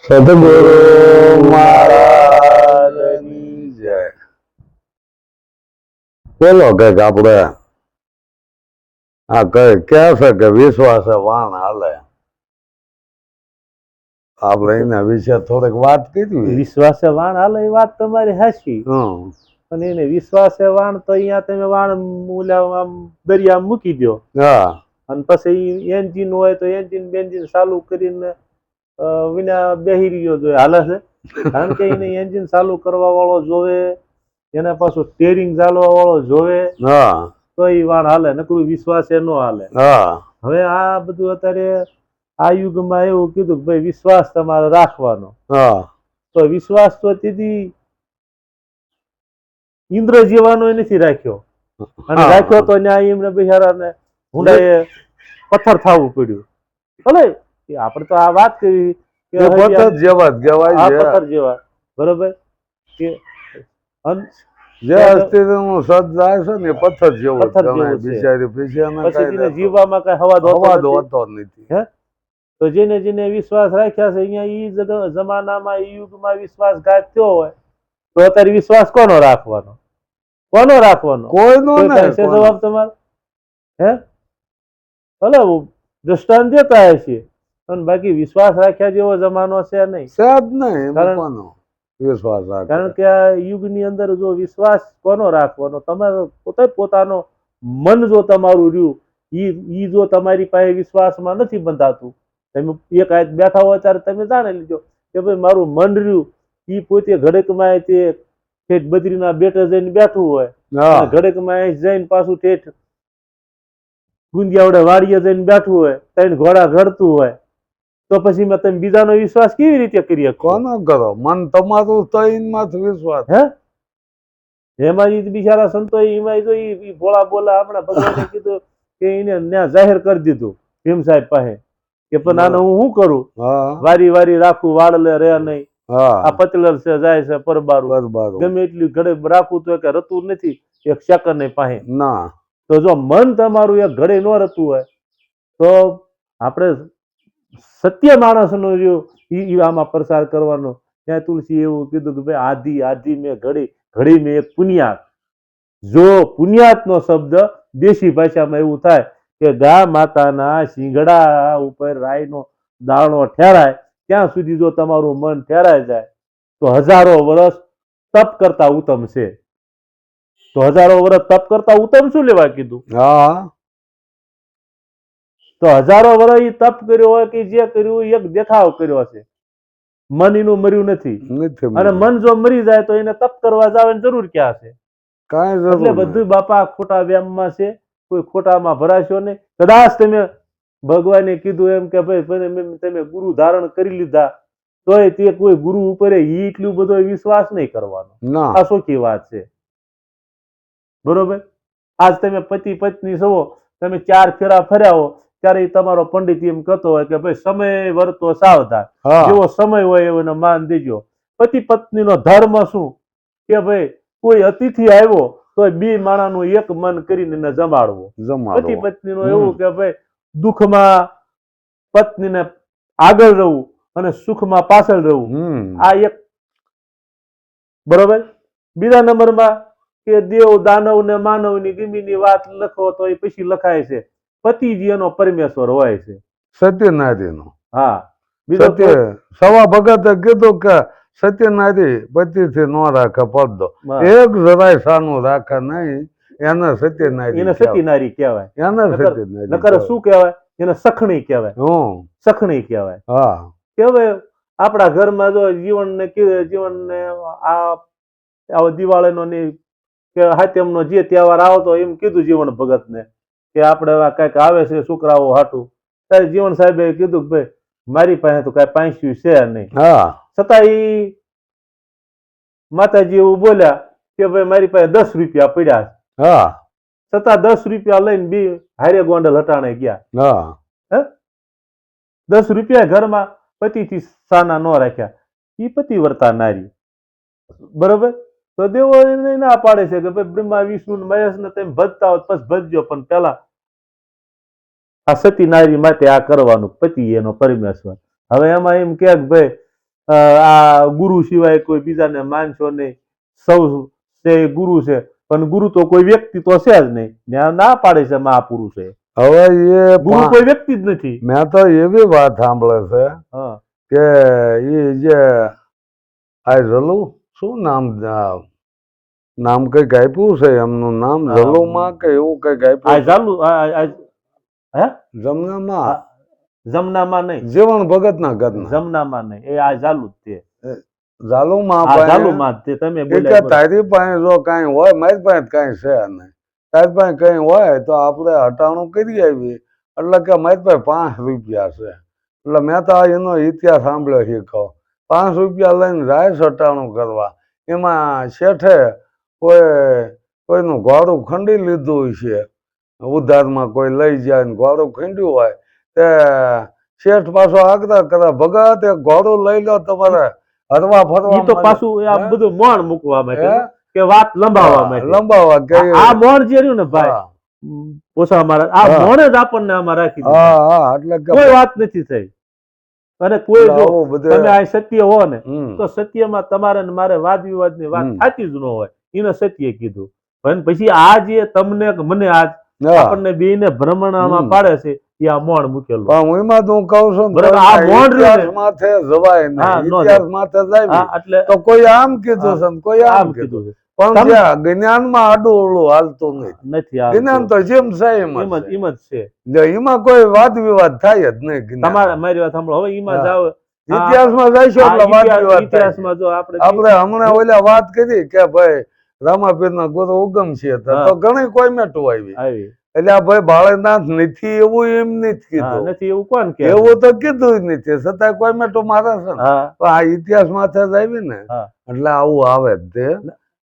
સદગુરુ મહારાજની જય. બોલો કઈક આપણે આ કઈ કે છે કે વિશ્વાસે વાણ હાલે, આપણે એના વિશે થોડીક વાત કરી. વિશ્વાસે વાણ હાલે એ વાત તમારી હાચી, પણ એને વિશ્વાસે વાણ તો અહીંયા તમે વાણ દરિયા મૂકી દો, અને પછી એન્જિન હોય તો એન્જિન બેન્જિન ચાલુ કરીને વિના બેહી રહ્યો જોઈએ હાલે છે, કારણ કે એને એન્જિન ચાલુ કરવા વાળો જોવે, એના પાછું સ્ટેરિંગ ચાલવા વાળો જોવે, તો એ વાણ હાલે, નકરું વિશ્વાસે ન હાલે. હવે આ બધું અત્યારે આ યુગમાં એવું કીધું કે ભાઈ વિશ્વાસ તમારે રાખવાનો, તો વિશ્વાસ તો તેથી ઇન્દ્ર જેવાનો નથી રાખ્યો, અને રાખ્યો તો ન્યાય એમને બિચારાને હુંડાએ પથ્થર થવું પડ્યું. ભલે આપણે તો આ વાત કરી કે પથ્થર જેવા જ કહેવાય, પથ્થર જેવા, બરોબર કે જે અસ્તિત્વનું સદ જાય છે ને પથ્થર જેવો બિચારી પછી જીવવામાં કઈ હવાદ હોતો નથી. તો જેને જેને વિશ્વાસ રાખ્યા છે અહીંયા ઈ જમાનામાં ઈ યુગમાં વિશ્વાસઘાત થયો હોય તો અત્યારે વિશ્વાસ કોનો રાખવાનો? કોનો રાખવાનો? કોઈનો નહીં. જવાબ તમારો હે ભલે દ્રષ્ટાંત દેતા હશે, પણ બાકી વિશ્વાસ રાખ્યા જેવો જમાનો છે નહીં, કારણ કે આ યુગની અંદર જો વિશ્વાસ કોનો રાખવાનો? તમારે પોતે પોતાનો મન જો તમારું રહ્યું ઈ જો તમારી પાસે વિશ્વાસમાં નથી બંધાતું, તમે એક આયત બેઠા હોય ત્યારે તમે જાણી લીધો કે ભાઈ મારું મન રહ્યું ઈ પોતે ઘડકમાં ઠેઠ બદ્રીના બેટે જઈને બેઠું હોય, ઘડકમાં જઈને પાછું ઠેઠ ગુંદિયાવડે વાડીએ જઈને બેઠું હોય, ત્રણ ઘોડા ઘડતું હોય, તો પછી તમે બીજાનો વિશ્વાસ કેવી રીતે કરી શકો? કોનો કરો? મન તમારું તઈનમાં વિશ્વાસ હે એમાં બિચારા સંતો એમાં જો ભોળા બોલા હમણાં ભગવાને કીધું કે એને ત્યાં જાહેર કરી દીધું ભીમ સાહેબ પાસે કે પણ આને હું શું કરું? વારી વારી રાખું, વાળલે રે નહીં, આ પતલર છે જાય છે પરબારું, ગમે એટલી ઘડે રાખવું તો કે રતું નથી એક સેકન્ડ પાસે ના. તો જો મન તમારું એક ઘડે ન રતું હોય તો આપણે સત્ય માણસ નો રહ્યો આમાં પ્રસાર કરવાનો. ત્યાં તુલસી એવું કીધું કે ભાઈ આધી આધી મેં ઘડી ઘડી મેં એક પુણ્યાત. જો પુણ્યાત નો શબ્દ દેશી ભાષામાં એવું થાય કે ગા માતાના શિંગડા ઉપર રાયનો દાણો ઠેરાય ત્યાં સુધી જો તમારું મન ઠેરાય જાય તો હજારો વર્ષ તપ કરતા ઉત્તમ છે. તો હજારો વર્ષ તપ કરતા ઉત્તમ શું લેવા કીધું? તો હજારો વર્ષ એ તપ કર્યો હોય કે જે કર્યું એક દેખાવ કર્યો છે, મન એનું મર્યું નથી, અને મન જો મરી જાય તો એને તપ કરવા જવાની જરૂર ક્યાં છે? એટલે બધું બાપા ખોટા વ્યામમાં છે, કોઈ ખોટામાં ભરાશો નહીં. કદાચ તમે ભગવાને કીધું એમ કે ભાઈ તમે ગુરુ ધારણ કરી લીધા તોય તે કોઈ ગુરુ ઉપર એટલું બધો વિશ્વાસ નહીં કરવાનો. આ સોખી વાત છે, બરોબર? આજ તમે પતિ પત્ની છો, તમે 4 ફેરા ફર્યા હો ત્યારે તમારો પંડિત એમ કહેતો હોય કે ભાઈ સમય વર્તો સાવધાન, જેવો સમય હોય એવો માન દેજો. પતિ પત્ની નો ધર્મ શું કે ભાઈ કોઈ અતિથિ આવ્યો તો બે માણાનું એક મન કરીને એને જમાડવો. પતિ પત્ની નું એવું કે ભાઈ દુઃખમાં પત્નીને આગળ રહેવું અને સુખમાં પાછળ રહેવું, આ એક. બરોબર? બીજા નંબરમાં કે દેવ દાનવ ને માનવ ની ગમીની વાત લખો તો એ પછી લખાય છે પતિજી એનો પરમેશ્વર હોય છે, સત્યનારાયણ. હા, સત્ય સવા ભગતે કીધું કે સત્યનારાયણ પતિથી ન રાખે પડદો, એક જરાય સાનું રાખે નહીં, એને સત્યનારાયણ, એને સત્યનારી કહેવાય. એને સત્યનારાયણ નકર શું કહેવાય? એને સખણી કહેવાય. સખણી કહેવાય. હા, કે આપણા ઘરમાં જો જીવનને આ દિવાળીનો કે હાથમનો જે તહેવાર આવતો એમ કીધું જીવન ભગત ને કે આપણે કઈક આવે છે છોકરાઓ હાટું, ત્યારે જીવન સાહેબે કીધું કે ભાઈ મારી પાસે તો કઈ પાંસ્યું છે નહીં, છતાં ઈ માતાજી એવું બોલ્યા કે ભાઈ મારી પાસે 10 રૂપિયા પડ્યા છે, છતાં 10 રૂપિયા લઈને બી હારે ગોંડલ હટાણે ગયા. 10 રૂપિયા ઘરમાં પતિથી સાના ન રાખ્યા, ઈ પતિવ્રતા નારી. બરોબર? તો દેવો એને ના પાડે છે કે ભાઈ બ્રહ્મા વિષ્ણુ મહેશ ને તમે ભજતા હો પછી ભજજો, પણ પેલા આ સતી નારી માટે આ કરવાનું, પતિ એનો પરમેશ્વર. હવે એમાં એમ કે ભાઈ આ ગુરુ સિવાય કોઈ બીજાને માનશો નહીં, સૌ તે ગુરુ છે, પણ ગુરુ તો કોઈ વ્યક્તિ તો છે જ નહીં. ત્યાં ના પાડે છે મહાપુરુષે. હવે એ ગુરુ કોઈ વ્યક્તિ જ નથી. મેં તો એવી વાત સાંભળે છે હા કે એ જે આ જલુ શું નામ કઈક આપ્યું છે એમનું નામ હા. જલુમાં કે એવું કઈક આ આપ્યું છે. ચાલુ હે જમનામાં જમનામાં નહીં, જીવણ ભગત ના ઘરના જમનામાં નહીં, એ આ ચાલુ જ છે. ઝાલુમાં આ પાસે ચાલુમાં જ તે તમે એ કે બોલ્યા બરાબર. તારી પાસે જો કઈ હોય, મારી પાસે કઈ છે નહીં, તારી પાસે કઈ હોય તો આપણે હટાણું કરી આવીએ. એટલે કે મારી પાસે 5 રૂપિયા છે. એટલે મેં તો એનો ઇતિહાસ સાંભળ્યો શીખો. 5 રૂપિયા લઈને જાય હટાણું કરવા. એમાં શેઠે કોઈનું ઘોડું ખંડી લીધું છે, ઉધારમાં કોઈ લઈ જાય ને ઘોડું ખંડ્યું હોય તે શેઠ પાછો આગ્રહ કરે, ભગત એક ઘોડું લઈ લો તમારે હરવા ફરવા. ઈ તો પાછું આ બધું મોણ મૂકવા માટે કે વાત લંબાવવા માટે. લંબાવવા કે આ મોણ જે રહ્યું ને ભાઈ ઓછા મારા, આ મોણ જ આપણને આમાં રાખી દીધું. હા એટલે કોઈ વાત નથી થઈ. અને કોઈ જો બધે તમે આ સત્ય હો ને તો સત્યમાં તમારે ને મારે વાદ વિવાદ ની વાત થતી જ ન હોય. એને સત્ય કીધું. પણ પછી આ જે તમને મને આજ આપણને બે ને ભ્રમણામાં પાડે છે એ આ મોણ મૂકેલું. હું એમાં હું કઉ છું બરાબર, આ મોણ ઇતિહાસ માથે જવાય નહીં, ઇતિહાસ માથે જાય એટલે તો કોઈ આમ કીધું છે ને કોઈ આમ કીધું છે. પણ જ્યાં જ્ઞાનમાં આડું ઓળું હાલતું નથી. જ્ઞાન તો જેમ છે એમ જ છે. એમાં કોઈ વાદ વિવાદ થાય જ નહીં. તમારે મારી વાત સાંભળો. હવે એમાં જાવ ઇતિહાસમાં જઈશું એટલે વાદ વિવાદ. ઇતિહાસમાં જો આપણે હમણાં ઓલા વાત કરી કે ભાઈ રામાપીર ના ગુરુ ઉગમ છે તો ઘણી કોઈ મેટું આવી. એટલે આ ભાઈ બાળકનાથ નથી એવું એમ નથી કીધું. નથી એવું કોણ કે? એવું તો કીધું જ નથી, છતાં કોઈ મેટો મારે છે ને. આ ઇતિહાસ માથે જ આવી ને એટલે આવું આવે જ તે.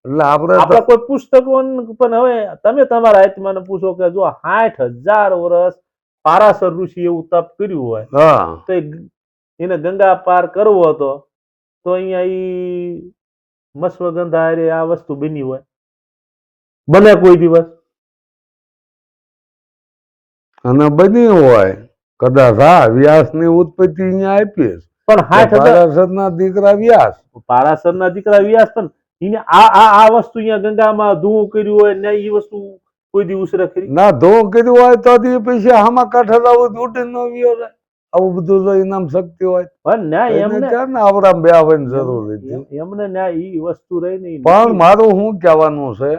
એટલે આપણે કોઈ પુસ્તકો પણ હવે તમે તમારા આત્માને પૂછો કે જો 60,000 વર્ષ પારાશર ઋષિ એવું તપ કર્યું હોય તો એને ગંગા પાર કરવો હતો તો અહીંયા ઈ મસ્વગંધા આ વસ્તુ બની હોય બને કોઈ દિવસ? અને બની હોય કદાચ. હા, વ્યાસ ની ઉત્પત્તિ અહીંયા આપી પણ 60,000 ના દીકરા વ્યાસ, પારાશર ના દીકરા વ્યાસ. પણ એને આ વસ્તુ અહીંયા ગંગામાં ધૂ કર્યું હોય ને એ વસ્તુ કોઈ દી ઉસરે ખરી ના ધૂ કર્યું હોય તો પછી આમાં કાંઠે લાવું ઉડી ન વ્યો રે. આવું બધું જો ઇનામ શક્તિ હોય પણ ના એમને ક્યાં આવડા બે આવવાની જરૂર હતી એમને ના ઈ વસ્તુ રહી નહીં. પણ મારું શું કહેવાનું છે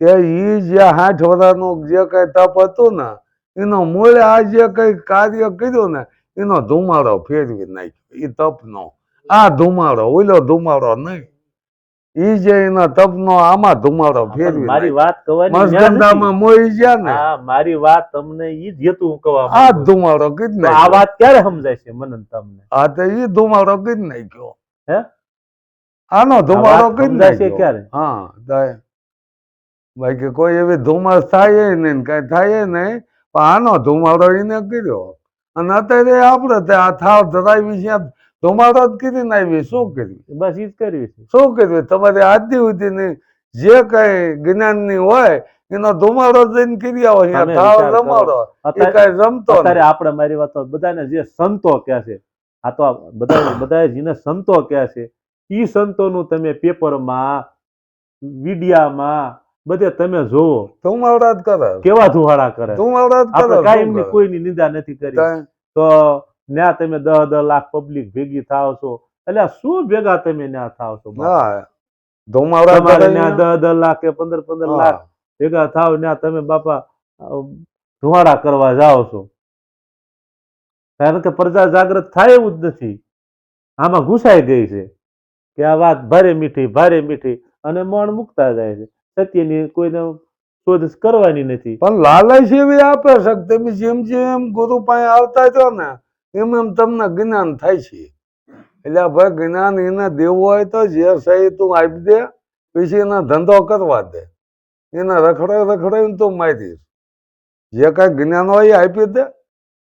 કે ઈ જે 60 વર્ષનું જે કઈ તપ હતું ને એનો મૂળ આ જે કઈ કાર્ય કર્યું ને એનો ધુમાડો ફેરવી નાખ્યો. એ તપ નો આ ધુમાડો, ઓલો ધુમાડો નહીં. ઈ જે એના તપ નો આમાં ધુમાડો ફેરવી. મારી વાત મસ્કંદામાં મોઈ ગયા ને. મારી વાત તમને ઈ જ હેતુ કહેવા આ ધુમાડો કીધ ને. આ વાત ક્યારે સમજાય છે મને તમને? આ તો ઈ ધુમાડો કીધ નાખ્યો. હે આનો ધુમાડો કીધ નાખ્યો ક્યારે? હા, બાકી કોઈ એવી ધુમાસ થાય નહીં, કઈ થાય નહીં. પણ આનો ધુમાડો એને કર્યો. અને અત્યારે આપડે ત્યાં થાવ ધરાવી છે ધુમાડો જ કરીને આવી. શું કર્યું? બસ ઈ જ કર્યું છે. શું કર્યું? તમારે આદિ સુધીની જે કઈ જ્ઞાન ની હોય એનો ધુમાડો જઈને કરી આવો. થાવ રમાડો એ કઈ રમતો. અત્યારે આપણે મારી વાત બધાને જે સંતો કહે છે, આ તો બધા જેને સંતો કહે છે ઈ સંતોનું તમે પેપરમાં વિડિયામાં બધે તમે જોવો ધુમાડા જ કરે. કેવા ધુવાડા કરે? ધુમાડા જ કરે. કાયમની કોઈની નિંદા નથી કરી. તો ન્યા તમે 10 લાખ પબ્લિક ભેગી થાવ છો એટલે શું ભેગા તમે ન્યા થાવ છો? ધુમાડા ન્યા 10 લાખ કે 15 લાખ ભેગા થાવ ન્યા તમે બાપા ધુવાડા કરવા જાઓ છો. કારણ કે પ્રજા જાગૃત થાય એવું જ નથી. આમાં ઘૂસાઈ ગઈ છે કે આ વાત ભારે મીઠી અને મણ મૂકતા જાય છે. સત્યની કોઈને શોધ કરવાની નથી. પણ લાલચ એવી આપે છે તમે જેમ જેમ ગુરુ પાસે આવતા છો ને એમ એમ તમને જ્ઞાન થાય છે. એટલે ભાઈ જ્ઞાન એને દેવું હોય તો જે સહી તું આપી દે, પછી એના ધંધો કરવા દે. એને રખડાવીને તું મારીશ. જે કઈ જ્ઞાન હોય એ આપી દે,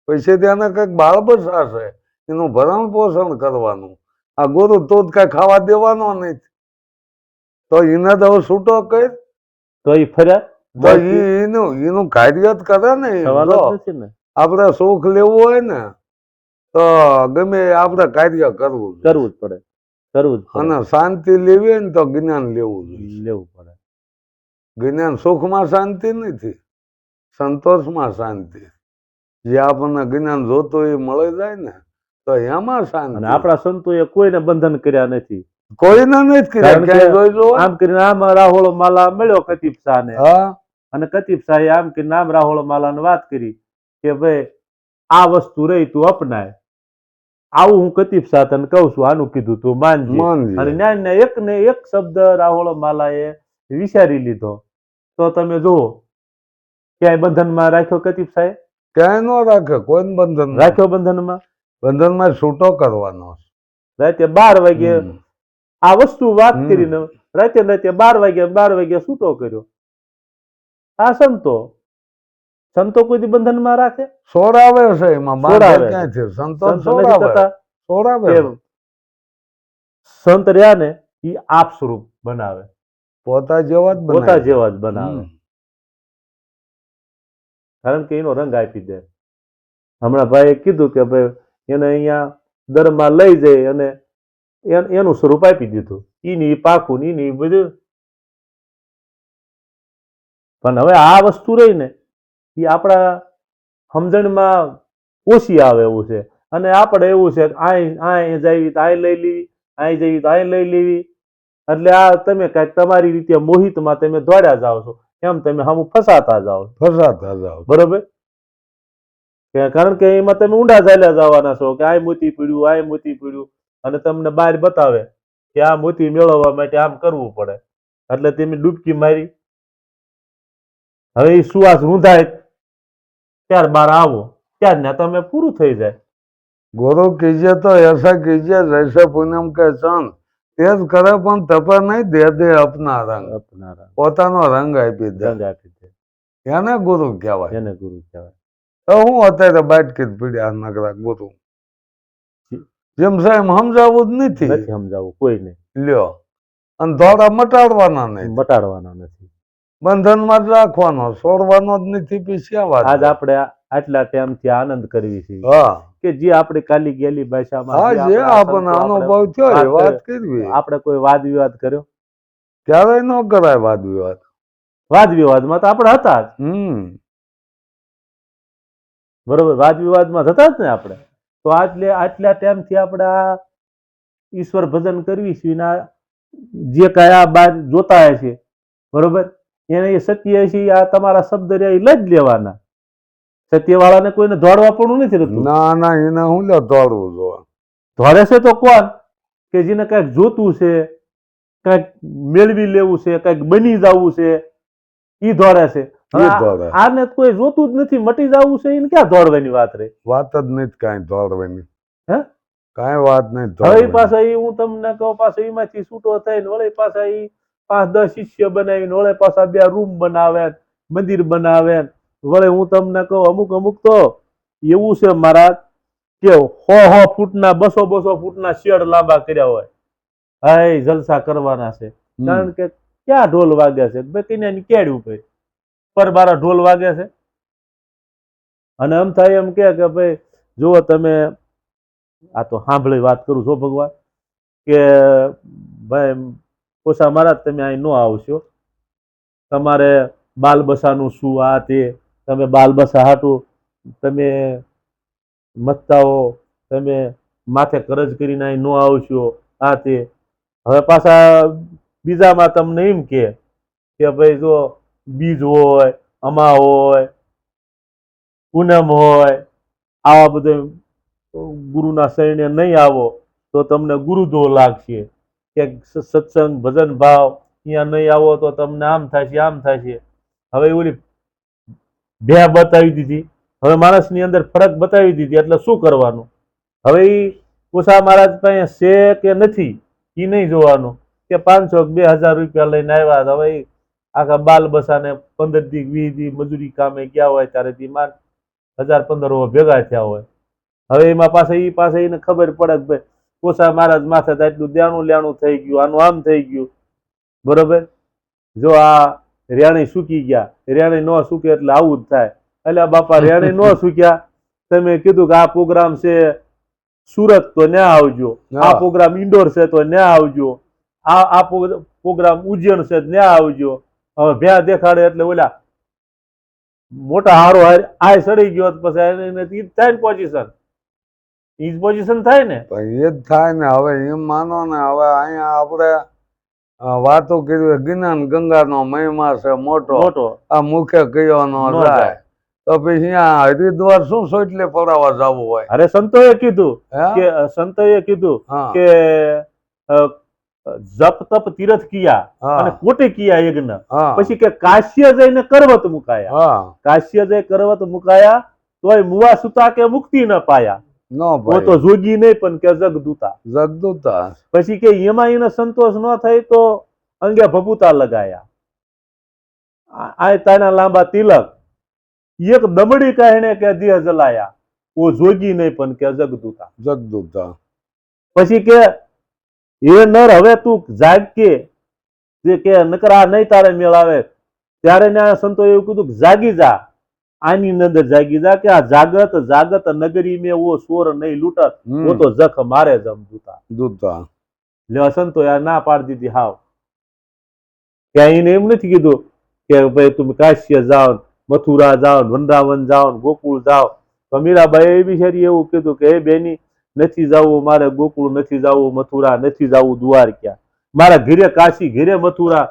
પછી તેને કઈક બાળ બસાશે, એનું ભરણ પોષણ કરવાનું. આ ગુરુ તો જ કઈ ખાવા દેવાનો નથી. તો એને તો છૂટો કઈ તો એ ફર્યા તો એનું કાર્ય જ કરે ને. આપડે સુખ લેવું હોય ને તો ગમે આપડે કાર્ય કરવું જ પડે. કરવું જ પડે. અને શાંતિ લેવી હોય ને તો જ્ઞાન લેવું જોઈએ. લેવું પડે. જ્ઞાન સુખમાં શાંતિ નથી, સંતોષમાં શાંતિ. જે આપણને જ્ઞાન જોતું એ મળી જાય ને તો એમાં અને શાંતિ. આપણા સંતોએ કોઈને બંધન કર્યા નથી. કોઈને નથી કર્યા. કારણ કે ક્યાંય જોઈ જુઓ. આમ કરીને આમ રાહોળો માલા મળ્યો કતીબ શાહને, હા, અને કતીબ શાહે આમ કરીને આમ રાહોળો માલાને વાત કરી કે ભાઈ આ વસ્તુ રહી તું અપનાય. આવું હું કતીબ શાહ તને કહું છું, આનું કીધું તું માનજે. માનજે. અને ન્યાયને એક ને એક શબ્દ રાહોળો માલાએ વિચારી લીધો. તો તમે જુઓ ક્યાંય બંધનમાં રાખ્યો કતીબ શાહે? ક્યાંય ન રાખે કોઈને બંધન. રાખ્યો બંધનમાં? બંધનમાં છૂટો કરવાનો. રાતે 12 વાગે આ વસ્તુ વાત કરીને રાતે 12 વાગે છૂટો કર્યો. આ સંતો કોઈ બંધનમાં રાખે? સોરાવે છે એમાં. સોરાવે. ક્યાંથી સંતો સંત નથી સોરાવે. થતા. સોરાવે. કે સંત રહ્યા ને એ આપ સ્વરૂપ બનાવે, પોતા જેવા જ પોતા બનાવે. જેવા જ બનાવે. કારણ કે એનો રંગ આપી દે. હમણાં ભાઈએ કીધું કે ભાઈ એને અહીંયા દરમાં લઈ જાય અને એનું સ્વરૂપ આપી દીધું. ઈની પાકું ઈની બધું. પણ હવે આ વસ્તુ રહી ને એ આપણા સમજણમાં ઓછી આવે એવું છે. અને આપણે એવું છે આ જઈ તો આ લઈ લેવી, આ જઈ તો આ લઈ લેવી. એટલે આ તમે કાંઈક તમારી રીતે મોહિતમાં તમે દોડ્યા જાઓ છો, એમ તમે સામું ફસાતા જાઓ. ફસાતા જાઓ. બરોબર? કારણ કે એમાં તમે ઊંડા ચાલ્યા જવાના છો કે આ મોતી પીડ્યું, આ મોતી પીડ્યું, અને તમને બહાર બતાવે કે આ મોતી મેળવવા માટે આમ કરવું પડે, એટલે તમે ડૂબકી મારી. હવે એ સુવાસ રૂંધાય ત્યાર બાર આવો ત્યાર ને તમે પૂરું થઈ જાય. ગુરુ કીજે તો એસા કીજે જૈસે પૂનમ કે ચંદ, તે જ કરે પણ તપે નહીં, દે દે અપના રંગ. પોતાનો રંગ આપી દે. રંગ આપી દે. એને ગુરુ કહેવાય. એને ગુરુ કહેવાય. તો હું અત્યારે બાટકી જ પીડ્યા નગરા ગુરુ. જેમ સાહેબ સમજાવવું જ નથી. નથી સમજાવવું કોઈને. લ્યો. અને દોડા મટાડવાના નહીં. મટાડવાના નથી. બંધનમાં જ રાખવાનો, છોડવાનો જ નથી. પીછ્યા વાત. આજ આપણે આટલા ટાઈમથી આનંદ કરવી છે. હા. કે જે આપણે કાલી ગયેલી ભાષામાં હા, જે આપણને અનુભવ થયો એ વાત કરવી. આપણે કોઈ વાદ વિવાદ કર્યો? ક્યારેય ન કરાય વાદ વિવાદ. વાદ વિવાદમાં તો આપણે હતા જ. બરોબર? વાદ વિવાદમાં હતા જ ને આપણે. તો આટલા ટાઈમથી આપણે આ ઈશ્વર ભજન કરવી છે. જે કાંઈ આ બાર જોતા હશે, બરોબર, એને એ સત્ય છે આ તમારા શબ્દ રહ્યા એ લઈ જ લેવાના. સત્યવાળાને કોઈને દોડવા પણ નથી રહેતું. ના ના, એને હું લે દોડવું જોવા. દોડે છે તો કોણ? કે જેને કઈક જોતું છે, કઈક મેળવી લેવું છે, કઈક બની જવું છે, ઈ દોડે છે. આને કોઈ જોતું જ નથી, મટી જવું છે, એને ક્યાં દોડવાની વાત રહી? વાત જ નથી કાંઈ દોડવાની. હે? કાંઈ વાત નહીં. હવે પાછા હું તમને કહું, પાછા એમાંથી છૂટો થઈને વળે પાછા 5-10 શિષ્ય બનાવીને વળે પાછા 2 રૂમ બનાવે, મંદિર બનાવે. વળે હું તમને કહું, અમુક તો એવું છે મહારાજ કે 100 ફૂટના 200 ફૂટના શેડ લાંબા કર્યા હોય. હાય જલસા કરવાના છે. કારણ કે ક્યાં ઢોલ વાગે છે? ભાઈ કઈ કેડ ઉપર પરબારા ઢોલ વાગે છે. અને એમ થાય એમ કે ભાઈ જુઓ તમે, આ તો સાંભળી વાત કરું છો ભગવાન, કે ભાઈ ઓછા મહારાજ તમે અહીં ન આવશો, તમારે બાલબસાનું શું આ તે, તમે બાલબસા હાટું તમે મથતાઓ, તમે માથે કરજ કરીને અહીં ન આવશો આ તે. હવે પાછા બીજામાં તમને એમ કે ભાઈ જો બીજ હોય, અમા હોય, પૂનમ હોય, આવા બધા ગુરુના શરણે નહીં આવો તો તમને ગુરુદો લાગશે. કે સત્સંગ ભજન ભાવ અહીંયા નહીં આવો તો તમને આમ થશે, આમ થશે. હવે ઓલી બે બતાવી દીધી, હવે માણસની અંદર ફરક બતાવી દીધી, એટલે શું કરવાનું? હવે એ ઓછા મહારાજ પાસે છે કે નથી એ નહીં જોવાનું. કે 500-2000 રૂપિયા લઈને આવ્યા, હવે આખા બાલ બસાને 15 દી 20 દી મજૂરી કામે ગયા હોય ત્યારે 1000-1500 ભેગા થયા હોય. હવે એમાં પાસે એને ખબર પડે કે ભાઈ ઓછા મહારાજ માથે તો એટલું લેણું થઈ ગયું, આનું આમ થઈ ગયું. બરોબર? જો આ રેણી સૂકી ગયા, રેણી ન સૂકે એટલે આવું જ થાય. એટલે બાપા રેણી ન સૂક્યા, તમે કીધું કે આ પ્રોગ્રામ છે, સુરત તો ન્યા આવજો, આ હા. પ્રોગ્રામ ઇન્ડોર છે તો ન્યા આવજો, આ પ્રોગ્રામ ઉજ્જૈન છે ન્યા આવજો. હવે ભ્યા દેખાડે એટલે ઓલા મોટા હારો આ સડી ગયો પછી એને ઈ જ થાય ને પોઝિશન, ઈ જ પોઝિશન થાય ને. પણ એ જ થાય ને. હવે એમ માનો ને, હવે અહીંયા આપણે વાતો કરી જ્ઞાન ગંગાનો મહિમા છે મોટો, મોટો આ મુખે કયો નો નો જાય, જાય. તો પછી અહીંયા હરિદ્વાર શું સોટલે પડાવવા જવું હોય? અરે સંતોએ કીધું હે? કે સંતોએ કીધું હા કે જપ તપ તીર્થ કિયા અને હા કોટી કિયા યજ્ઞ. હા પછી કે કાશ્ય જઈને કરવત મુકાયા, હા કાશ્ય જઈ કરવત મુકાયા તોય મુવા સુતા કે મુક્તિ ન પાયા. નો वो ભાઈ, तो जोगी नहीं पण के जगदूता. જગદૂતા. પછી કે એમાં એને સંતોષ ન થઈ તો અંગે ભભૂતા લગાયા, આ તાના લાંબા તિલક, એક દમડી કહેણે કે દેહ જલાયા, ઓ જોગી નહીં પણ કે જગદૂતા. જગદૂતા. પછી કે એ નર હવે તું જાગ કે જે કે નકરા નહીં તારે મેળ આવે. ત્યારે ને આ સંતો એવું કીધું કે જાગી જા, આની અંદર જાગી જા કે આ જાગત જાગત નગરી મેં વો સોર નહીં લૂટત, वो तो जख मारे जम दूता. દૂતા. એટલે સંતો યાર ના પાડી દીધી હાવ. કે એને એમ નથી કીધું કે ભાઈ તમે કાશ્ય જાઓ, મથુરા જાઓ, વૃંદાવન જાઓ, ગોકુળ જાઓ. તો મીરાબાઈ બિચારી એવું કીધું કે હે બેની નથી જવું મારે ગોકુળ, નથી જવું મથુરા, નથી જવું દ્વારકા, મારા ઘીરે કાશી, ઘીરે મથુરા,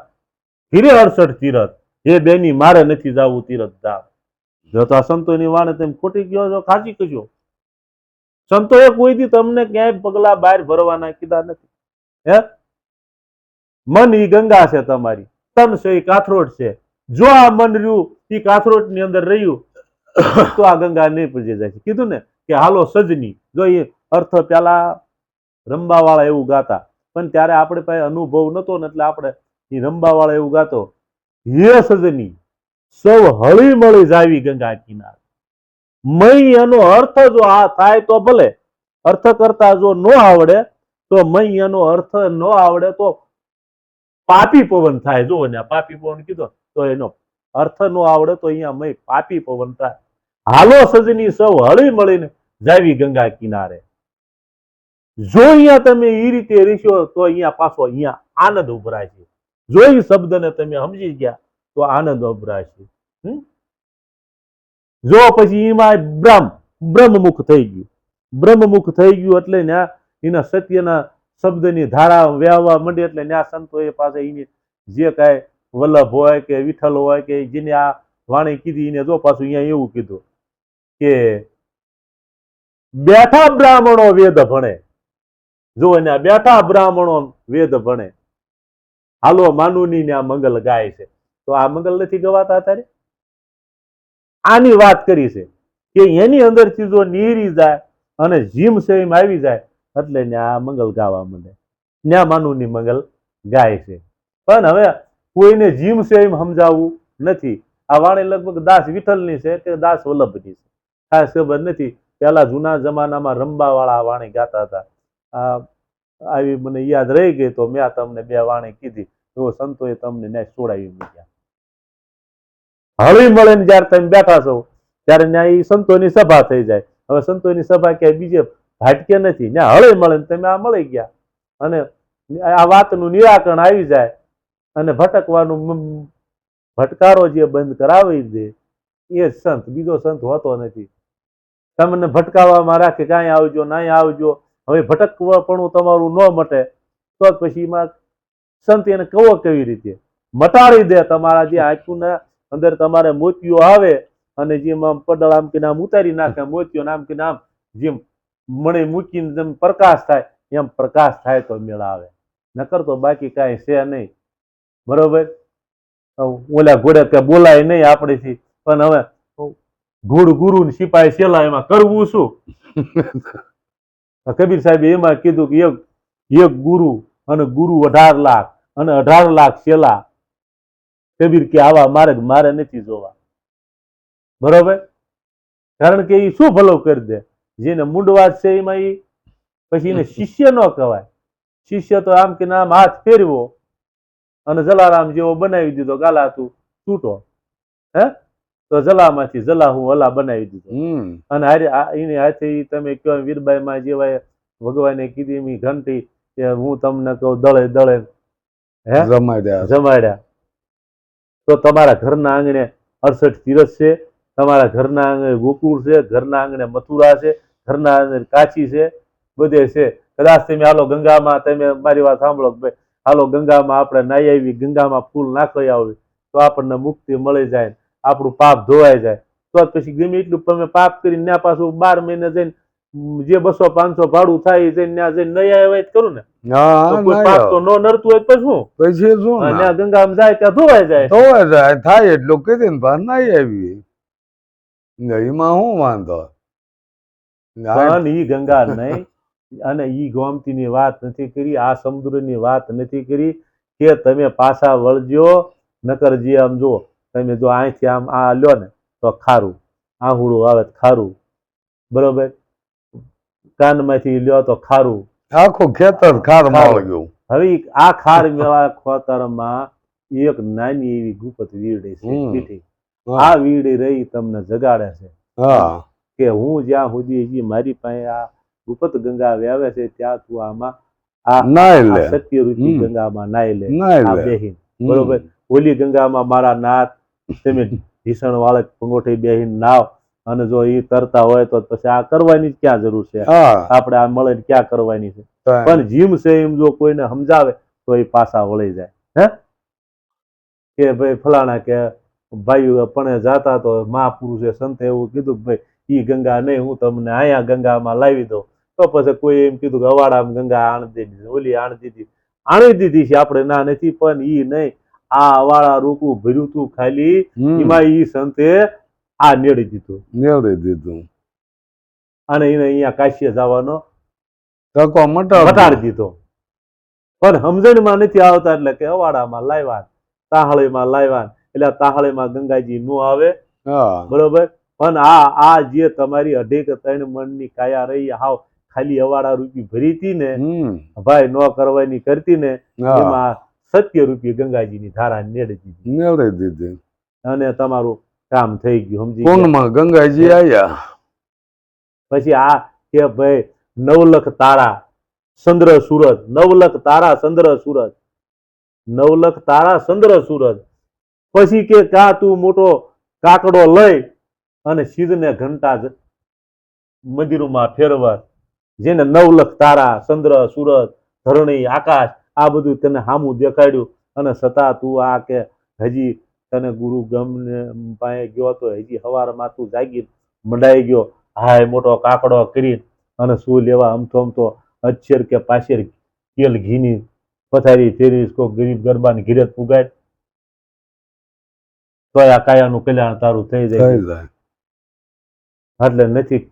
ઘીરે 68 તીરથ. હે બેની મારે નથી જવું તીરથ ધામ. જો તો આ સંતોની વાણે તેમ ખોટી ગયો છો, ખાચી કહેજો. સંતોએ કોઈ દી તમને ક્યાંય પગલા બહાર ભરવાના કીધા નથી. હે મન ઈ ગંગા છે તમારી, તન છે ઈ કાથરોટ છે. જો આ મન રહ્યું ઈ કાથરોટ ની અંદર રહ્યું તો આ ગંગા નહીં પૂજી જાય છે. કીધું ને કે હાલો સજની. જો એ અર્થ પેલા રંબાવાળા એવું ગાતા, પણ ત્યારે આપણે પાસે અનુભવ નતો ને એટલે આપણે એ રંબાવાળા એવું ગાતો, હે સજની સૌ હળી મળી જાવી ગંગા કિનારે. મય એનો અર્થ જો આ થાય તો ભલે, અર્થ કરતા જો ન આવડે તો મય એનો અર્થ ન આવડે તો પાપી પવન થાય. જો ને પાપી પવન કીધો તો એનો અર્થ ન આવડે તો અહીંયા મય પાપી પવન થાય. હાલો સજની સૌ હળી મળીને જાવી ગંગા કિનારે. જો અહીંયા તમે એ રીતે રીશો તો અહીંયા પાછો અહીંયા આનંદ ઉભરાય છે. જો એ શબ્દને તમે સમજી ગયા તો આનંદ ઉભરાય છે. જો પછી એમાં બ્રહ્મમુખ થઈ ગયું. બ્રહ્મમુખ થઈ ગયું એટલે ને એના સત્યના શબ્દની ધારા વ્યાવવા માંડી એટલે ન્યા સંતોએ પાસે એને જે કાંઈ વલ્લભ હોય કે વિઠ્ઠલ હોય કે જેને આ વાણી કીધી એને જો પાછું અહીંયા એવું કીધું કે બેઠા બ્રાહ્મણો વેદ ભણે. જો એને બેઠા બ્રાહ્મણો વેદ ભણે. હાલો માનુની ને આ મંગલ ગાય છે. તો આ મંગલ નથી ગવાતા અત્યારે? આની વાત કરી છે કે એની અંદર ચીજો નીરી જાય અને જીમ છે એમ આવી જાય એટલે ને આ મંગલ ગાવા માંડે. ન્યા માનુની મંગલ ગાય છે. પણ હવે કોઈને જીમ છે એમ સમજાવવું નથી. આ વાણી લગભગ દાસ વિઠ્ઠલની છે કે દાસ વલ્લભની છે, ખાસ ખબર નથી. પેલા જૂના જમાનામાં રંબાવાળા વાણી ગાતા હતા. આવી મને યાદ રહી ગઈ તો મેં તમને બે વાણી કીધી. તો સંતોએ તમને ન્યાય છોડાવી મૂક્યા. હળી મળીને જયારે તમે બેઠા છો ત્યારે ન્યાય સંતોની સભા થઈ જાય. હવે સંતોની સભા ક્યાંય બીજે ભાટકે નથી, ત્યાં હળી મળીને તમે આ મળી ગયા અને આ વાતનું નિરાકરણ આવી જાય અને ભટકવાનું ભટકારો જે બંધ કરાવી દે એ સંત, બીજો સંત હોતો નથી. તમને ભટકાવવામાં રાખે કાંઈ આવજો નાય આવજો. હવે ભટકવાપણું તમારું ન મટે તો પછી એમાં સંત એને કહો કેવી રીતે મટાડી દે. તમારા જે આંખોના અંદર તમારે મોતીઓ આવે અને જેમ આમ પડળ આમ કે નામ ઉતારી નાખે, મોતીઓ નામ કે નામ જેમ મણે મૂકીને જેમ પ્રકાશ થાય એમ પ્રકાશ થાય તો મેળ આવે, નકર તો બાકી કાંઈ છે નહીં. બરોબર? ઓલા ઘોડે કે બોલાય નહીં આપણેથી, પણ હવે ઘોડ ગુરુ ને સિપાહી સેલા એમાં કરવું શું? કબીર સાહેબ એમાં કીધું કે એક ગુરુ અને ગુરુ 18 લાખ અને 18 લાખ સેલા. કબીર કે આવા મારે નથી જોવા. બરોબર? કારણ કે એ શું ભલો કરી દે? જેને મૂંડવાદ છે એમાં એ પછી એને શિષ્ય ન કહેવાય. શિષ્ય તો આમ કે આમ હાથ ફેરવો અને જલારામ જેવો બનાવી દીધો, ગાલા તું છૂટો. હે તો જલામાંથી જલા હું હલા બનાવી દીધો. અને એની હાથે તમે કહો વીરબાઈમાં જેવાય ભગવાને કીધી એમ ઘંટી કે હું તમને કહું દળે દળે હે જમાડ્યા. તો તમારા ઘરના આંગણે 68 તીરથ છે, તમારા ઘરના આંગણે ગોકુળ છે, ઘરના આંગણે મથુરા છે, ઘરના આંગણે કાશી છે, બધે છે. કદાચ તમે હાલો ગંગામાં, તમે મારી વાત સાંભળો ભાઈ, હાલો ગંગામાં આપણે નાઈ આવી, ગંગામાં ફૂલ નાખી આવી તો આપણને મુક્તિ મળી જાય, આપણું પાપ ધોવાઈ જાય. તો પછી ગમે એટલું તમે પાપ કરીને ત્યાં પાછું 12 મહિને જઈને જે 200-500 ભાડું થાય જઈને ત્યાં જઈને નહીં આવ્યા કરું ને, કોઈ પાપ તો ન નડતું હોય પછી શું, ત્યાં ગંગામાં જાય ત્યાં ધોવાઈ જાય થાય એટલું કીધી ને બહાર નાઈ આવી એમાં શું વાંધો. પણ ઈ ગંગા નહીં અને ઈ ગોમતી ની વાત નથી કરી, આ સમુદ્ર ની વાત નથી કરી કે તમે પાછા વળજો. નકર જે આમ જો તમે જો અહીંથી આમ આ લ્યો ને તો ખારું આહુડું આવે ખારું, બરોબર, કાનમાંથી લ્યો તો ખારું, આખું ખેતર ખાર માં ગયું. હવે આ ખાર મેળા ખેતરમાં એક નાની એવી ગુપત વીરડી છે બેઠી. આ વીરડી રહી તમને જગાડે છે કે હું જ્યાં સુધી મારી પાસે આ ગુપત ગંગા આવે છે ત્યાં તું આમાં આ સત્યરૂપી ગંગામાં નાઈ લે આ બેહીન, બરોબર. ઓલી ગંગામાં મારા નાથ તમે ઢીસણ વાળે પંગોઠી બેહીન નાવ અને જો એ તરતા હોય તો પછી આ કરવાની ક્યાં જરૂર છે, આપણે આ મળે ક્યાં કરવાની છે. પણ જીમ છે એમ જો કોઈને સમજાવે તો એ પાછા વળી જાય. હે કે ભાઈ ફલાણા કે ભાઈ પણ જાતા તો મહાપુરુષે સંતે એવું કીધું કે ભાઈ ઈ ગંગા નહીં, હું તમને અહીંયા ગંગામાં લાવી દઉં. તો પછી કોઈ એમ કીધું કે અવાડામાં ગંગા આણી દીધી, ઓલી આણી દીધી છે, આપણે ના નથી. પણ ઈ નહીં, આ અવાડા રૂપું ભર્યું તું ખાલી, એમાં ઈ સંતે આ નેડી દીધું અને એને અહીંયા કાશીએ જવાનો મટાડી દીધો. પણ સમજણમાં નથી આવતા એટલે કે અવાડામાં લાવ્યા, તાહળીમાં લાવ્યા, એટલે તાહળીમાં ગંગાજી નો આવે, બરોબર. પણ આ જે તમારી 2.5-3 મણની કાયા રહી હાવ ખાલી અવાડા રૂપી ભરી હતી ને ભાઈ, નો કરવાની કરતી ને, એમાં 70 રૂપિયા ગંગાજીની ધારા નેડી દીધી અને તમારું કામ થઈ ગયું. સમજી ગંગાજી આયા. પછી આ કે ભાઈ 9 લાખ તારા ચંદ્ર સૂરજ, 9 લાખ તારા ચંદ્ર સૂરજ, 9 લાખ તારા ચંદ્ર સૂરજ. પછી કે કા તું મોટો કાકડો લઈ અને સિદ્ધને ઘંટા મંદિરોમાં ફેરવા, જેને 9 લાખ તારા ચંદ્ર સૂરજ ધરણી આકાશ આ બધું તને સામું દેખાડ્યું અને છતાં તું આ કે હજી તને ગુરુ ગમને પાસે ગયો તો હજી હવારમાં તું જાગી મંડાઈ ગયો, હાય મોટો કાકડો કરી અને શું લેવા અમથો અચ્છેર કે પાછેર તેલ ઘીની પથારી ફેરવી કોઈ ગરીબ ગરબાની ઘીરે પુગાડ તો આ કાયાનું કલ્યાણ તારું થઈ જાય. એટલે નથી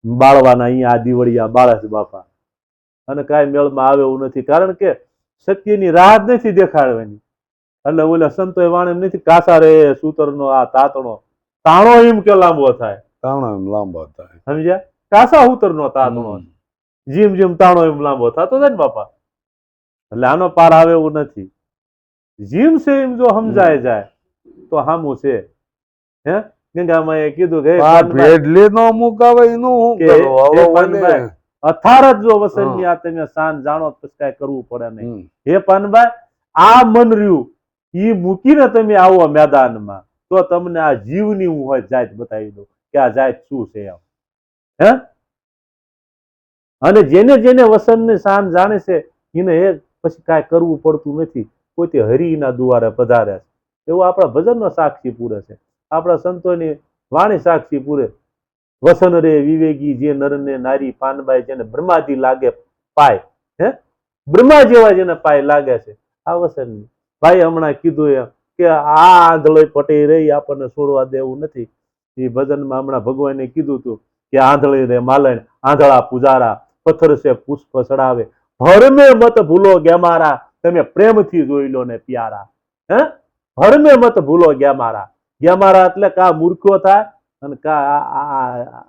બાળવાના અહીંયા આ દિવાળિયા બાળા છે બાપા, અને કાંઈ મેળમાં આવે એવું નથી. કારણ કે સત્યની રાહ નથી દેખાડવાની. એટલે ઓલા સંતોએ વાણે એમ નથી કાસા રે સૂતરનો આ તાણો એમ કે લાંબો થાય, સમજ્યા? કાસા સૂતરનો તાતણો જેમ તાણો એમ લાંબો થતો જાય ને બાપા. એટલે આનો પાર આવે એવું નથી. જીમ છે એમ જો સમજાય જાય તો હામું છે. હે ગંગામાં એ કીધું કે અથારત જો વસન ની આ તમે શાન જાણો પછી કઈ કરવું પડે નહીં. હે પાનભાઈ, આ મન રહ્યું ઈ મૂકીને તમે આવો મેદાનમાં તો તમને આ જીવની હું હોય જાત બતાવી દઉં કે આ જાત શું છે એમ. હે અને જેને જેને વસન ની શાન જાણે છે એને એ પછી કાંઈ કરવું પડતું નથી. પોતે હરિના દુવારે પધારે છે. એવું આપણા ભજનનો સાક્ષી પૂરે છે, આપણા સંતોની વાણી સાક્ષી પૂરે. વસન રે વિવેકી જે નર ને નારી પાનબાઈ જેને બ્રહ્માદી લાગે પાય, હે બ્રહ્મા જેવા જેને પાય લાગે છે આ વસન ની. ભાઈ હમણાં કીધું એમ કે આ આંધળી પટી રહી આપણને છોડવા દેવું નથી. એ ભજનમાં હમણાં ભગવાને કીધું હતું કે આંધળી રે માલણ આંધળા પૂજારા પથ્થર છે પુષ્પ ચડાવે ભરમે મત ભૂલો ગેમારા તમે પ્રેમથી જોઈ લો ને પ્યારા. હે ભરમે મત ભૂલો ગેમારા. ગેમારા એટલે કા મૂર્ખો થાય અને કા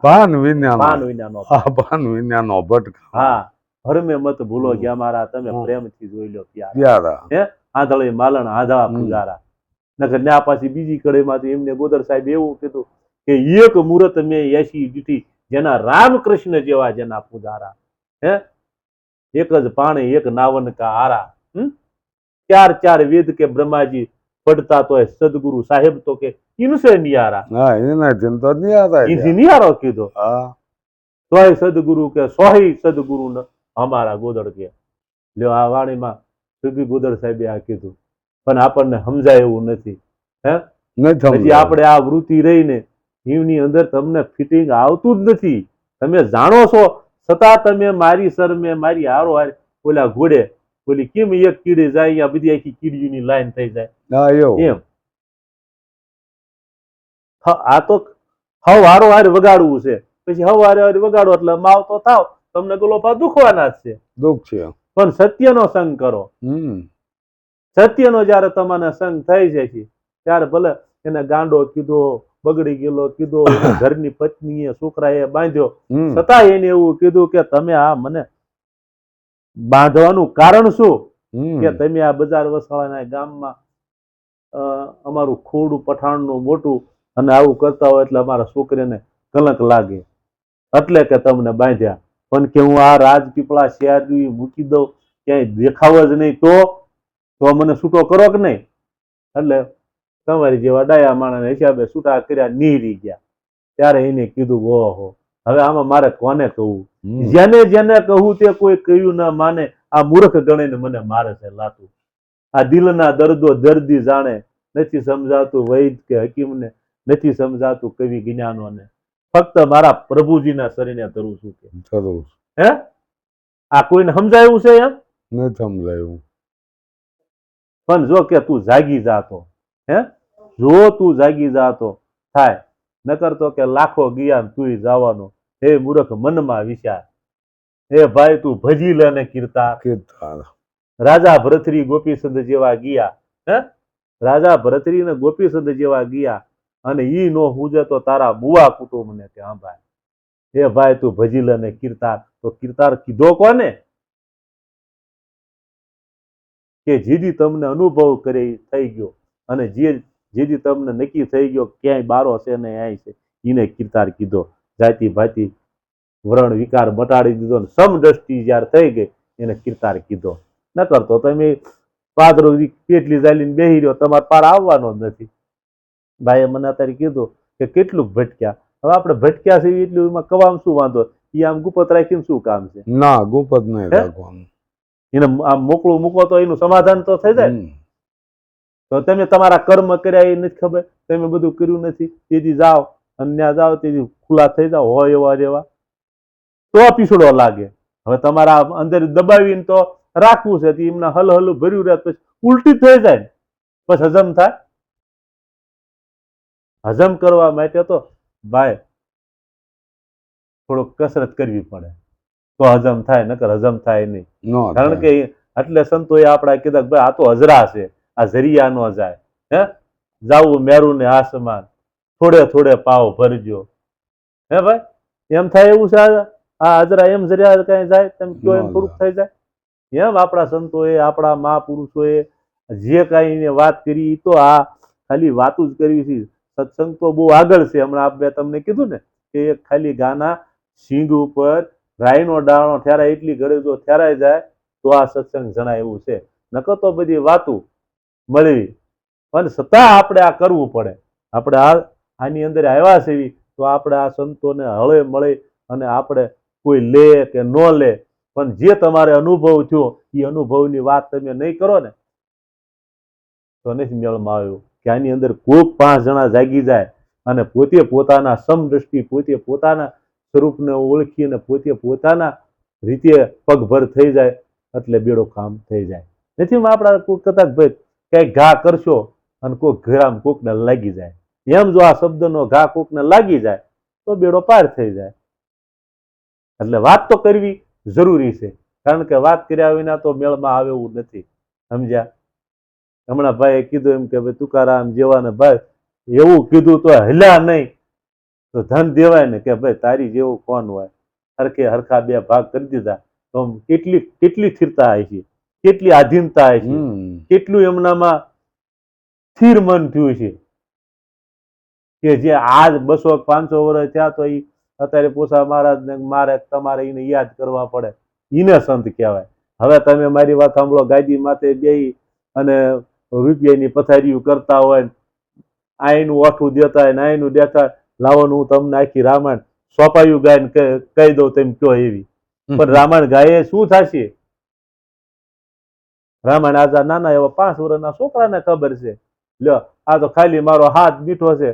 ભાન વિજ્ઞાનો ભટકા. હા ભરમે મત ભૂલો ગેમારા તમે પ્રેમથી જોઈ લો પ્યારા. હે આંધળી માલણ આંધળા પૂજારા. નકર ના પાછી બીજી કડીમાંથી એમને ગોદર સાહેબ એવું કીધું કે એક મુહૂર્ત મેં 80 દીઠી જેના રામકૃષ્ણ જેવા જેના પૂજારા હે એક જ પાણી એક નાવન કા આરા ચાર ચાર વેદ કે બ્રહ્માજી પડતા તો સદગુરુ સાહેબ તો કે ઇનસે નિયારા ઇનથી નિયારો કીધો તોય સદગુરુ કે સોહી સદગુરુ ન અમારા ગોદર કે લ્યો આ વાણીમાં સુગી ગોદર સાહેબે આ કીધું પણ આપણને સમજાય એવું નથી હે પછી આપણે આ વૃત્તિ રહીને એની અંદર તમને ફિટિંગ આવતું જ નથી તમે જાણો છો છતાં તમે મારી સર મેં મારી હારો હાર ઓલા ઘોડે ઓલી કેમ એક કીડી જાય અહીંયા બધી આખી કીડીઓની લાઈન થઈ જાય એમ આ તો હવ હારો હાર વગાડવું છે પછી હવ હારે હારે વગાડો એટલે માવ તો થાવ તમને ગોલોફા દુખવાના જ છે દુઃખ છે પણ સત્યનો સંગ કરો સત્યનો જયારે તમને સંગ થઈ જાય છે ત્યારે ભલે એને ગાંડો કીધો બગડી ગયેલો કીધો ઘરની પત્નીએ છોકરાએ બાંધ્યો છતાં એને એવું કીધું કે તમે આ મને બાંધવાનું કારણ શું કે તમે આ બજાર વસાવાના ગામમાં અમારું ખોડું પઠાણનું મોટું અને આવું કરતા હોય એટલે અમારા છોકરીને કલંક લાગે એટલે કે તમને બાંધ્યા પણ કે હું આ રાજપીપળા શહેર મૂકી દઉં ક્યાંય દેખાવ જ નહીં તો મને છૂટો કરો કે નહીં એટલે તમારી જેવા ડાયા માણસના હિસાબે છૂટા કર્યા નીરી ગયા ત્યારે એને કીધું ઓહો હવે આમાં મારે કોને કહું જેને જેને કહું તે કોઈ કહ્યું ના માને આ મૂર્ખ ગણીને મને મારે છે લાતું આ દિલના દર્દો દર્દી જાણે નથી સમજાતું વૈદ કે હકીમને નથી સમજાતું કવિ જ્ઞાનોને ફક્ત મારા પ્રભુજીના શરીરને ધરું છું કે હે આ કોઈને સમજાયું છે એમ નથી સમજાયું પણ જો કે તું જાગી જાતો હે જો તું જાગી જાતો થાય નકર તો કે લાખો ગયા તું જવાનો હે મૂર્ખ મનમાં વિચાર હે ભાઈ તું ભજી લે ને કીર્તાર રાજા ભરતરી ગોપીચંદ જેવા ગયા હે રાજા ભરતરી ને ગોપીચંદ જેવા ગયા અને ઈ નો હુજે તો તારા બુવા કુટુંબ ને કે હા ભાઈ હે ભાઈ તું ભજી લે ને કીર્તાર તો કીર્તાર કીધો કોને કે જેથી તમને અનુભવ કરે થઈ ગયો અને જેથી તમને નક્કી થઈ ગયો ક્યાંય બારો છે ને આય છે એને કીર્તાર કીધો જાતિ ભાતિ વ્રણ વિકાર મટાડી દીધો ને સમદ્રષ્ટિ જયારે થઈ ગઈ એને કીર્તાર કીધો ન કરતો તમે પાદરો કેટલી ચાલીને બેહી રહ્યો તમારે પાર આવવાનો જ નથી ભાઈએ મને અત્યારે કીધું કે કેટલું ભટક્યા હવે આપણે ભટક્યા છે એટલું એમાં કવામાં શું વાંધો એ આમ ગુપત રાખીને શું કામ છે ના ગુપત નહીં રાખવાનું એને આમ મોકળું મૂકો તો એનું સમાધાન તો થઈ જાય તો તમે તમારા કર્મ કર્યા એ નથી ખબર તમે બધું કર્યું નથી તેથી જાઓ અને ત્યાં જાઓ તેથી ખુલ્લા થઈ જાઓ હોય એવા રેવા તો પીછડો લાગે હવે તમારા અંદર દબાવીને તો રાખવું છે એમને હલ હલું ભર્યું રહે પછી ઉલટી થઈ જાય પછી હજમ થાય હજમ કરવા માટે તો ભાઈ થોડોક કસરત કરવી પડે તો હજમ થાય નકર હજમ થાય નહીં કારણ કે એટલે સંતોએ આપણા કીધા ભાઈ આ તો હજરા છે આ જરિયા નો જાય હે જાવું મેરું ને આસમાન થોડે થોડે પાવ ભરજો હે ભાઈ એમ થાય એવું છે આ હજરા એમ જરિયા કઈ જાય તમે કયો એમ થોડુંક થઈ જાય એમ આપણા સંતોએ આપણા મહાપુરુષોએ જે કાંઈ વાત કરી તો આ ખાલી વાતું જ કરવી છે સત્સંગ તો બહુ આગળ છે હમણાં આપણે તમને કીધું ને કે એક ખાલી ગાના સિંગ ઉપર રાઈનો ડાળો ઠેરાય એટલી ઘરે જો ઠેરાઈ જાય તો આ સત્સંગ જણાય એવું છે નકર તો બધી વાતું મળવી અને છતાં આપણે આ કરવું પડે આપણે આની અંદર આવ્યા છે તો આપણે આ સંતોને હળે મળે અને આપણે કોઈ લે કે ન લે પણ જે તમારે અનુભવ થયો એ અનુભવની વાત તમે નહીં કરો ને તો નથી મેળમાં આવ્યું કે આની અંદર કોઈક 5 જણા જાગી જાય અને પોતે પોતાના સમદ્રષ્ટિ પોતે પોતાના સ્વરૂપને ઓળખી અને પોતે પોતાના રીતે પગભર થઈ જાય એટલે બેડો કામ થઈ જાય નથી આપણા કોઈ કદાચ ભાઈ કઈક ઘા કરશો અને કોઈક ઘરામ કોકને લાગી જાય એમ જો આ શબ્દનો ઘા કોકને લાગી જાય તો બેડો પાર થઈ જાય એટલે વાત તો કરવી જરૂરી છે કારણ કે વાત કર્યા વિના તો મેળમાં આવે એવું નથી સમજ્યા હમણાં ભાઈએ કીધું એમ કે ભાઈ તુકારામ જેવાને ભાઈ એવું કીધું તો હલ્યા નહીં તો ધન દેવાય ને કે ભાઈ તારી જેવું કોણ હોય હરખે હરખા 2 ભાગ કરી દીધા તો કેટલી સ્થિરતા આવી છે કેટલી આધીનતા આવી છે કેટલું એમનામાં સ્થિર મન થયું છે કે જે આજ 200-500 વર્ષ થયા તો એ અત્યારે પોસા મહારાજ ને મારે તમારે એને યાદ કરવા પડે, એને સંત કહેવાય. હવે તમે મારી વાત સાંભળો, ગાદી માથે બેહી અને રૂપિયાની પથારીઓ કરતા હોય, આઈનું ઓઠું દેતા હોય ને આઈનું દેતા, લાવવાનું હું તમને આખી રામાયણ સોપાયું ગાયને કહી દઉં તેમ કયો એવી. પણ રામાયણ ગાયે શું થશે? રામાયણ આજા નાના એવા 5 વર્ષના છોકરાને ખબર છે. લ્યો, આ તો ખાલી મારો હાથ બીઠો છે.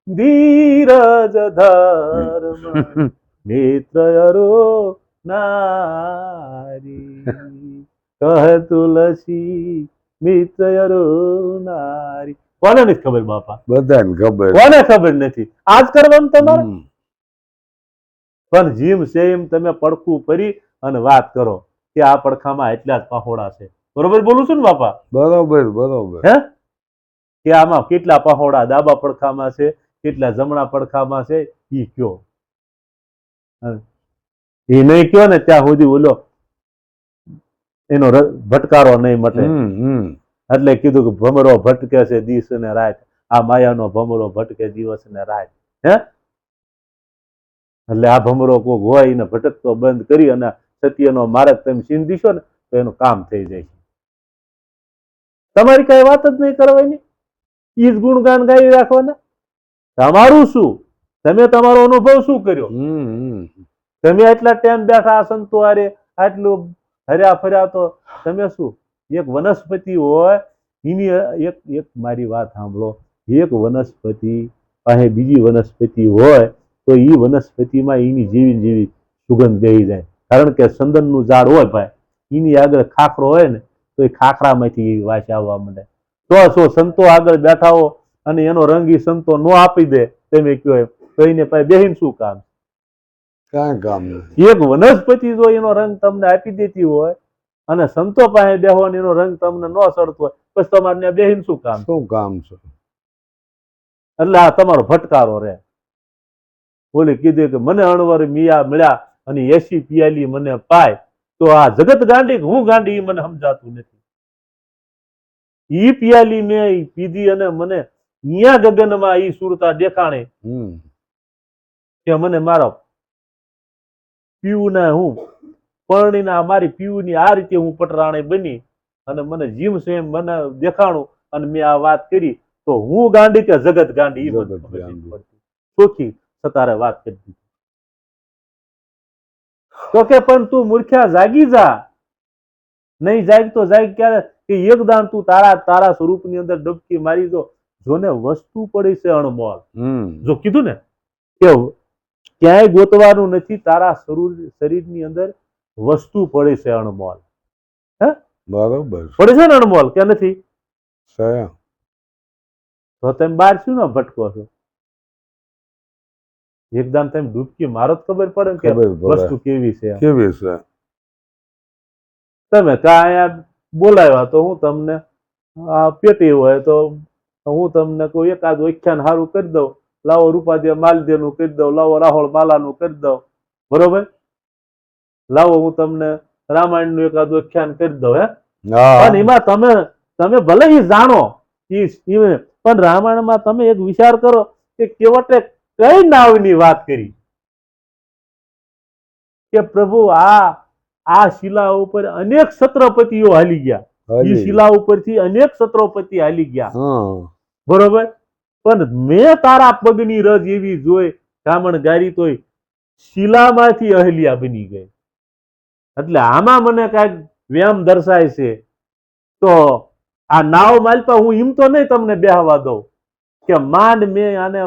ધીરજ ધર્મ મિત્ર અરો નારી, કહે તુલસી મિત્ર અરો નારી. કોને નથી ખબર બાપા? બધાને ખબર. કોને ખબર નથી? આજ કરવાનું તમારે. પણ જીમ છે એમ તમે પડખું ફરી અને વાત કરો કે આ પડખામાં એટલા જ પહોળા છે. બરોબર બોલું છું ને બાપા? બરોબર બરોબર. હે કે આમાં કેટલા પહોળા ડાબા પડખામાં છે, કેટલા જમણા પડખામાં છે, ઈ કયો. એ નહીં કયો ને ત્યાં સુધી ઓલો એનો ભટકારો નહીં મટે. એટલે કીધું કે ભમરો ભટકે છે દિવસ ને રાત, આ માયાનો ભમરો ભટકે દિવસ ને રાત. હે એટલે આ ભમરો કોક હોય એને ભટકતો બંધ કરી અને સત્યનો માર્ગ તમે ચીંધીશો ને તો એનું કામ થઈ જાય છે. તમારી કઈ વાત જ નહીં કરવાની, ઈ જ ગુણગાન ગાઈ રાખવાના. તમારું શું? તમે તમારો અનુભવ શું કર્યો? તમે એટલા ટાઈમ બેઠા સંતો હારે આટલું હર્યા ફર્યા, તો તમે શું એક વનસ્પતિ હોય એની એક મારી વાત સાંભળો, એક વનસ્પતિ પાસે બીજી વનસ્પતિ હોય તો એ વનસ્પતિમાં એની જેવી સુગંધ બેહી જાય. કારણ કે ચંદનનું ઝાડ હોય ભાઈ, એની આગળ ખાખરો હોય ને તો એ ખાખરામાંથી એવી વાસ આવવા માંડે. તો સંતો આગળ બેઠા હો અને એનો રંગ ઈ સંતો નો આપી દે, તમે કયો એમ, તો એને પાસે બેહીને શું કામ? કાંઈ કામ નહીં. એક વનસ્પતિ જો એનો રંગ તમને આપી દેતી હોય અને સંતો પાસે બેહો ને એનો રંગ તમને ન સડતો હોય, પછી તમારે બેહીને શું કામ? શું કામ છે? એટલે આ તમારો ભટકારો રહે. બોલે કીધું કે મને અણવર મિયા મળ્યા અને 80 પિયાલી મને પાય, તો આ જગત ગાંડી હું ગાંડી એ મને સમજાતું નથી. ઈ પિયાલી મેં પીધી અને મને અહીંયા ગગનમાં ઈ સુરતા દેખાણે કે મને મારો પીવું ના હું પરણીના મારી પીવુની આ રીતે હું પટરાણી બની અને મને જીમ છે એમ મને દેખાણું અને મેં આ વાત કરી, તો હું ગાંડી કે જગત ગાંડી ઈ મને ખબર નથી પડતી. ચોખ્ખી સતારે વાત કરી દીધી. તો કે પણ તું મૂર્ખ્યા જાગી જા. નહીં જાગ તો જાગ ક્યારે કે એક દાણ તું તારા સ્વરૂપની અંદર ડબકી મારી જોને વસ્તુ પડી છે અણમોલ. જો કીધું ને કે ક્યાંય ગોતવાનું નથી, તારા શરીરની અંદર વસ્તુ પડે છે અણમોલ. હે બરોબર પડે છે ને અણમોલ કે નથી? તો તમે બહાર શું ના ભટકો છો? એકદમ તમે ડૂબકી મારો જ ખબર પડે કે વસ્તુ કેવી છે. કેવી છે? તમે કાંઈ બોલાવ્યા તો હું તમને પેટી હોય તો હું તમને કોઈ એકાદ વ્યાખ્યાન સારું કરી દઉં, લાવો રૂપાદે માલદેનું કરી દઉં, લાવો રાહોળ માલાનું કરી દઉં, બરોબર? લાવો હું તમને રામાયણનું એકાદ વ્યાખ્યાન કરી દઉં. હે પણ એમાં તમે ભલે ઈ જાણો પણ રામાયણમાં તમે એક વિચાર કરો કે કેવટે કઈ નાવની વાત કરી કે પ્રભુ આ શિલા ઉપર અનેક છત્રપતિઓ હાલી ગયા, એ શિલા ઉપરથી અનેક છત્રપતિ હાલી ગયા, બરોબર? પણ મેં તારા પગની રજ એવી જોઈ કામણ ગારી તોય શિલામાંથી અહલ્યા બની ગઈ. એટલે આમાં મને કઈક વ્યામ દર્શાય છે. તો આ નાવ માલપા હું એમ તો નહીં તમને બેહવા દઉં કે માંડ મેં આને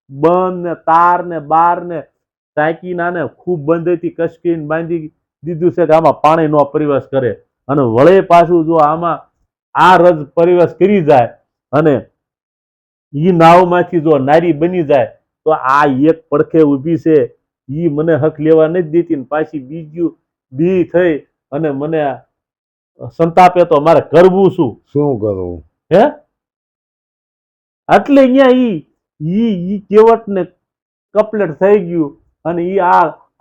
બંધ ને તાર ને બાર ને ટાંકી નાને ખૂબ બંધેથી કસકીને બાંધી દીધું છે કે આમાં પાણી નો પરિવેશ કરે, અને વળે પાછું જો આમાં આ રજ પરિવેશ કરી જાય અને ઈ નાવમાંથી જો નારી બની જાય તો આ એક પડખે ઊભી છે ઈ મને હક લેવા નથી દેતી ને પાછી બીજું બી થઈ અને મને સંતાપે તો મારે કરવું શું કરવું? હે એટલે અહીંયા ઈ કેવટ ને કપલેટ થઈ ગયું અને ઈ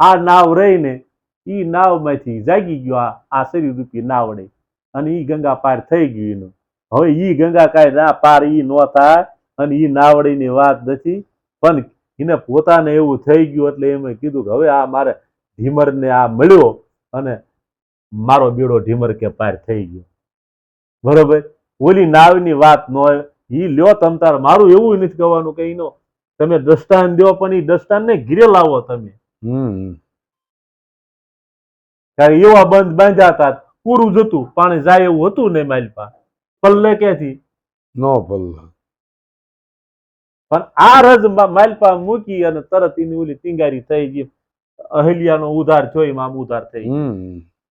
આ નાવ રહીને ઈ નાવ માંથી જાગી ગયો આ શરીર રૂપી નાવડે અને ઈ ગંગા પાર થઈ ગયું એનું. હવે ઈ ગંગા કાંઈ ના પાર ઈ નો થાય અને ઈ નાવડીની વાત નથી. પણ એને પોતાને એવું થઈ ગયું એટલે એમ કીધું કે હવે આ મારે ઢીમરને આ મળ્યો અને મારો બેડો ઢીમર કે પાર થઈ ગયો. બરોબર. ઓલી નાવની વાત નો ઈ લ્યો તમ તાર. મારું એવું નથી કહેવાનું કે ઈનો તમે દ્રષ્ટાંત દો, પણ ઈ દ્રષ્ટાંત ને ઘીરે લાવો તમે. કારણ એવા બંધ બાંધ્યા હતા, પૂરું જતું, પાણી જાય એવું હતું ને માલપા. પલ્લે ક્યાંથી? નો પલ્લે. પણ આ રજ માલપા મૂકી અને તરત એની ઓલી ટીંગારી થઈ ગઈ. અહલ્યાનો ઉધાર થયો એમ આમ ઉધાર થઈ ગયો.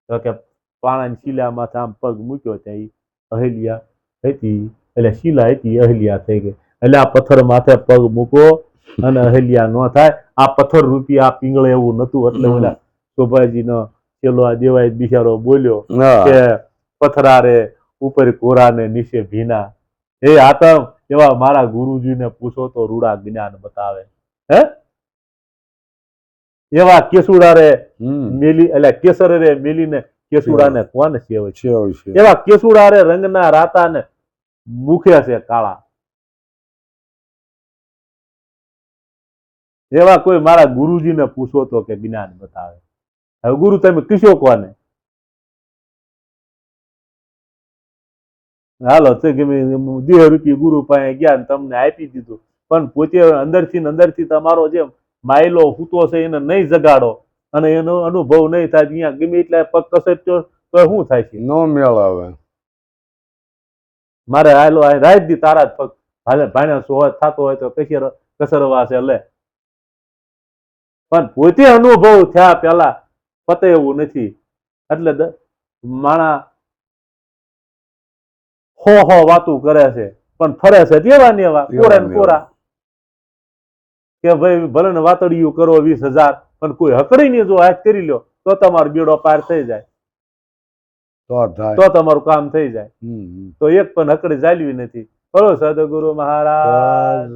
તો કે પાણાની શિલામાં આમ પગ મૂક્યો ત્યાં અહલ્યા હતી, એટલે શિલા હતી અહલ્યા થઈ ગઈ. એટલે આ પથ્થર માથે પગ મૂકો અને અહલ્યા ન થાય. આ પથ્થર રૂપી આ પીંગળે એવું નતું. એટલે ઓલા શોભાજીનો પેલો આ દેવાય બિચારો બોલ્યો કે પથરારે ઉપર કોરા ને નીચે ભીના. એ આતમ એવા મારા ગુરુજીને પૂછો તો રૂડા જ્ઞાન બતાવે. હે એવા કેસુડા રે મેલી, એટલે કેસર રે મેલીને કેસુડા ને કોણ સેવે છે? એવા કેસુડા રે રંગના રાતા ને મુખે છે કાળા. એવા કોઈ મારા ગુરુજીને પૂછો તો કે જ્ઞાન બતાવે. હવે ગુરુ તમે કીશો કોને? હાલો તે ગમે 2 રૂપિયા ગુરુ પાસે ગયા તમને આપી દીધું, પણ પોતે અંદરથી તમારો જે માયલો હૂતો છે એને નહીં જગાડો અને એનો અનુભવ નહીં થાય. અહીંયા ગમે એટલા પગ કસરતો તો શું થાય છે? નો મેળ આવે. મારે હાલો રાત દી તારા જ પગ હાલે ભાણા સોહત થતો હોય તો કસરવા છે લે. પણ પોતે અનુભવ થયા પેલા પતે એવું નથી. એટલે માણા હો વાતું કરે છે પણ ફરે છે દેવા ને એવા કોરા ને કોરા. કે ભાઈ ભલે ને વાતડિયું કરો 20,000, પણ કોઈ હકડી નહીં. જો હાથ કરી લ્યો તો તમારો બેડો પાર થઈ જાય, તો તમારું કામ થઈ જાય. તો એક પણ હકડી ચાલવી નથી. બોલો સદગુરુ મહારાજ.